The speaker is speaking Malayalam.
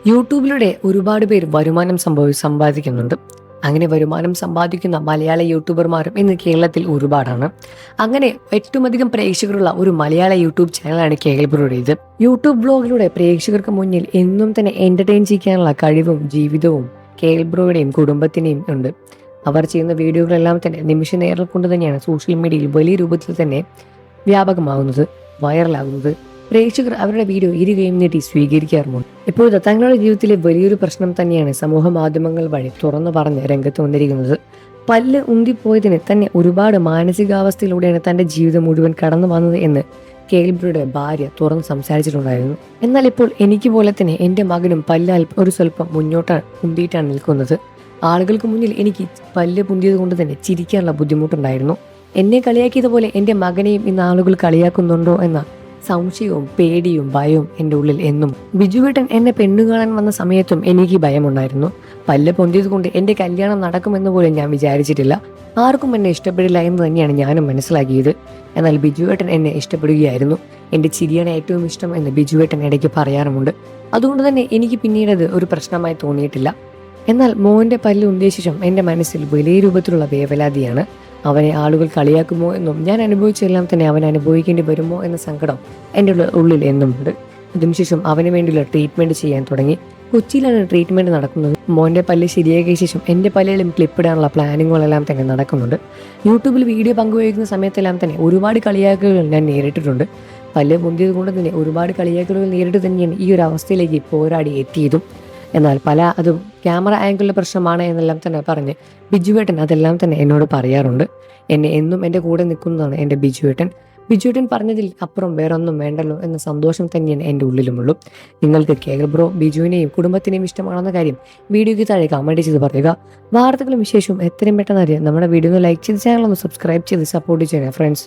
യൂട്യൂബിലൂടെ ഒരുപാട് പേര് വരുമാനം സമ്പാദിക്കുന്നുണ്ട്. അങ്ങനെ വരുമാനം സമ്പാദിക്കുന്ന മലയാള യൂട്യൂബർമാരും ഇന്ന് കേരളത്തിൽ ഒരുപാടാണ്. അങ്ങനെ ഏറ്റവും അധികം പ്രേക്ഷകരുള്ള ഒരു മലയാള യൂട്യൂബ് ചാനലാണ് കേൾബ്രോയുടേത്. യൂട്യൂബ് ബ്ലോഗിലൂടെ പ്രേക്ഷകർക്ക് മുന്നിൽ എന്നും തന്നെ എന്റർടൈൻ ചെയ്യാനുള്ള കഴിവും ജീവിതവും കേൾബ്രോയുടെയും കുടുംബത്തിനെയും ഉണ്ട്. അവർ ചെയ്യുന്ന വീഡിയോകളെല്ലാം തന്നെ നിമിഷ നേരം കൊണ്ട് തന്നെയാണ് സോഷ്യൽ മീഡിയയിൽ വലിയ രൂപത്തിൽ തന്നെ വ്യാപകമാകുന്നത്, വൈറലാകുന്നത്. പ്രേക്ഷകർ അവരുടെ വീഡിയോ ഇരുകയും നീട്ടി സ്വീകരിക്കാറുമുണ്ട്. ഇപ്പോഴത്തെ തങ്ങളുടെ ജീവിതത്തിലെ വലിയൊരു പ്രശ്നം തന്നെയാണ് സമൂഹ മാധ്യമങ്ങൾ വഴി തുറന്നു പറഞ്ഞ് രംഗത്ത് വന്നിരിക്കുന്നത്. പല്ല് ഉന്തിപ്പോയതിന് തന്നെ ഒരുപാട് മാനസികാവസ്ഥയിലൂടെയാണ് തന്റെ ജീവിതം മുഴുവൻ കടന്നു വന്നത് എന്ന് കേൾബ്രോയുടെ ഭാര്യ തുറന്ന് സംസാരിച്ചിട്ടുണ്ടായിരുന്നു. എന്നാൽ ഇപ്പോൾ എനിക്ക് പോലെ തന്നെ എന്റെ മകനും പല്ല് ഒരു സ്വല്പം മുന്നോട്ട് ഉന്തിയിട്ടാണ് നിൽക്കുന്നത്. ആളുകൾക്ക് മുന്നിൽ എനിക്ക് പല്ല് പുന്തിയത് കൊണ്ട് തന്നെ ചിരിക്കാനുള്ള ബുദ്ധിമുട്ടുണ്ടായിരുന്നു. എന്നെ കളിയാക്കിയതുപോലെ എന്റെ മകനെയും ഇന്ന് ആളുകൾ കളിയാക്കുന്നുണ്ടോ എന്ന സംശയവും പേടിയും ഭയവും എൻ്റെ ഉള്ളിൽ എന്നും. ബിജുവേട്ടൻ എന്നെ പെണ്ണു കാണാൻ വന്ന സമയത്തും എനിക്ക് ഭയമുണ്ടായിരുന്നു. പല്ല് പൊന്തിയത് കൊണ്ട് എൻ്റെ കല്യാണം നടക്കുമെന്ന് പോലും ഞാൻ വിചാരിച്ചിട്ടില്ല. ആർക്കും എന്നെ ഇഷ്ടപ്പെടില്ല എന്ന് തന്നെയാണ് ഞാനും മനസ്സിലാക്കിയത്. എന്നാൽ ബിജുവേട്ടൻ എന്നെ ഇഷ്ടപ്പെടുകയായിരുന്നു. എൻ്റെ ചിരിയാണ് ഏറ്റവും ഇഷ്ടം എന്ന് ബിജുവേട്ടൻ ഇടയ്ക്ക് പറയാറുമുണ്ട്. അതുകൊണ്ട് തന്നെ എനിക്ക് പിന്നീട് അത് ഒരു പ്രശ്നമായി തോന്നിയിട്ടില്ല. എന്നാൽ മോൻ്റെ പല്ല് ഉന്തിയ ശേഷം എൻ്റെ മനസ്സിൽ വലിയ രൂപത്തിലുള്ള വേവലാതിയാണ്. അവനെ ആളുകൾ കളിയാക്കുമോ എന്നും ഞാൻ അനുഭവിച്ചെല്ലാം തന്നെ അവൻ അനുഭവിക്കേണ്ടി വരുമോ എന്ന സങ്കടം എൻ്റെ ഉള്ളിൽ എന്നുമുണ്ട്. അതിനുശേഷം അവന് വേണ്ടിയുള്ള ട്രീറ്റ്മെൻറ്റ് ചെയ്യാൻ തുടങ്ങി. കൊച്ചിയിലാണ് ട്രീറ്റ്മെൻറ്റ് നടക്കുന്നത്. മോൻ്റെ പല്ല് ശരിയാക്കിയ ശേഷം എൻ്റെ പല്ലിലും ക്ലിപ്പിടാനുള്ള പ്ലാനിങ്ങുകളെല്ലാം തന്നെ നടക്കുന്നുണ്ട്. യൂട്യൂബിൽ വീഡിയോ പങ്കുവയ്ക്കുന്ന സമയത്തെല്ലാം തന്നെ ഒരുപാട് കളിയാക്കലുകൾ ഞാൻ നേരിട്ടിട്ടുണ്ട്. പല്ല് പൊന്തിയത് കൊണ്ട് തന്നെ ഒരുപാട് കളിയാക്കലുകൾ നേരിട്ട് തന്നെയാണ് ഈ ഒരു അവസ്ഥയിലേക്ക് പോരാടി എത്തിയതും. എന്നാൽ അതും ക്യാമറ ആംഗിളിലെ പ്രശ്നമാണ് എന്നെല്ലാം തന്നെ പറഞ്ഞ് ബിജുവേട്ടൻ അതെല്ലാം തന്നെ എന്നോട് പറയാറുണ്ട്. എന്നെ എന്നും എൻ്റെ കൂടെ നിൽക്കുന്നതാണ് എൻ്റെ ബിജുവേട്ടൻ. ബിജുവേട്ടൻ പറഞ്ഞതിൽ അപ്പുറം വേറൊന്നും വേണ്ടല്ലോ എന്ന സന്തോഷം തന്നെയാണ് എൻ്റെ ഉള്ളിലുമുള്ളൂ. നിങ്ങൾക്ക് കേൾബ്രോ ബിജുവിനെയും കുടുംബത്തിനെയും ഇഷ്ടമാണെന്ന കാര്യം വീഡിയോയ്ക്ക് താഴെ കമൻറ്റ് ചെയ്ത് പറയുക. വാർത്തകളും വിശേഷവും എത്രയും പെട്ടെന്ന് അറിയാം നമ്മുടെ വീഡിയോ ഒന്ന് ലൈക്ക് ചെയ്ത് ചാനൽ ഒന്ന് സബ്സ്ക്രൈബ് ചെയ്ത് സപ്പോർട്ട് ചെയ്യണം ഫ്രണ്ട്സ്.